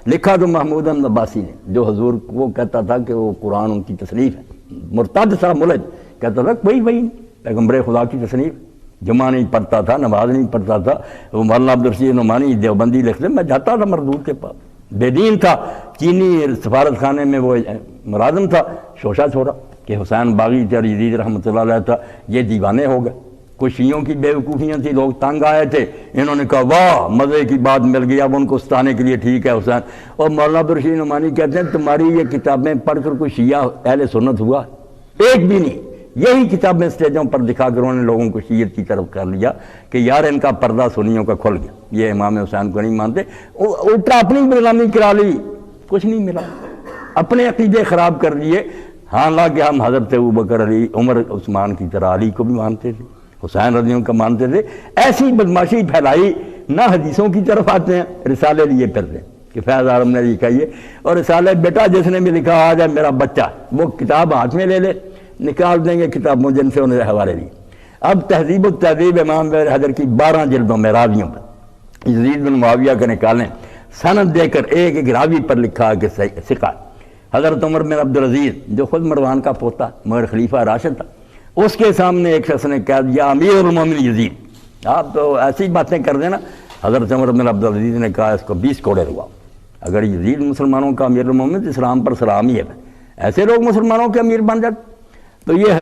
لکھا تو محمود احمد عباسی نے، جو حضور کو کہتا تھا کہ وہ قرآن ان کی تصنیف ہے، مرتد تھا ملحد، کہتا تھا وہی پیغمبر خدا کی تصنیف، جمعہ نہیں پڑھتا تھا، نماز نہیں پڑھتا تھا، وہ مولانا عبدالرشید نعمانی دیوبندی لکھتے، میں جاتا تھا مردود کے پاس، بے دین تھا، چینی سفارت خانے میں وہ ملازم تھا، شوشہ چھوڑا کہ حسین باغی اور یزید رحمۃ اللہ علیہ تھا، یہ دیوانے ہو گئے، کچھ شیعوں کی بے وقوفیاں تھی، لوگ تنگ آئے تھے، انہوں نے کہا واہ مزے کی بات مل گئی، اب ان کو ستانے کے لیے ٹھیک ہے حسین۔ اور مولانا عبدالرشید نعمانی کہتے ہیں تمہاری یہ کتابیں پڑھ کر کوئی شیعہ اہل سنت ہوا ایک بھی نہیں، یہی کتابیں اسٹیجوں پر دکھا کر انہوں نے لوگوں کو شیعت کی طرف کر لیا کہ یار ان کا پردہ سنیوں کا کھل گیا، یہ امام حسین کو نہیں مانتے، الٹا اپنی بدنامی کرا لی، کچھ نہیں ملا، اپنے عقیدے خراب کر لیے۔ حالانکہ ہم حضرت ابوبکر علی عمر عثمان کی طرح علی کو بھی مانتے تھے، حسین رضی اللہ عنہ کو مانتے تھے، ایسی بدماشی پھیلائی، نہ حدیثوں کی طرف آتے ہیں، رسالے لیے پھرتے ہیں کہ فیض عالم نے لکھا یہ، اور رسالے بیٹا جس نے بھی لکھا آ جائے میرا بچہ، وہ کتاب ہاتھ میں لے لے، نکال دیں گے کتابوں جن سے انہیں حوالے دی۔ اب تہذیب التہذیب امام حیدر کی 12 جلدوں میں راویوں پر یزید بن معاویہ کا نکالیں، سند دے کر ایک ایک راوی پر لکھا کہ ثقہ حضرت عمر بن عبدالعزیز جو خود مروان کا پوتا مگر خلیفہ راشد تھا، اس کے سامنے ایک شخص نے کہا یا امیر المومنین یزید، آپ تو ایسی باتیں کر دینا۔ حضرت عمر بن عبدالعزیز نے کہا اس کو 20 کوڑے لگوا، اگر یزید مسلمانوں کا امیر المومنین تو اسلام پر سلام ہی ہے، ایسے لوگ مسلمانوں کے امیر بن جاتے۔ تو یہ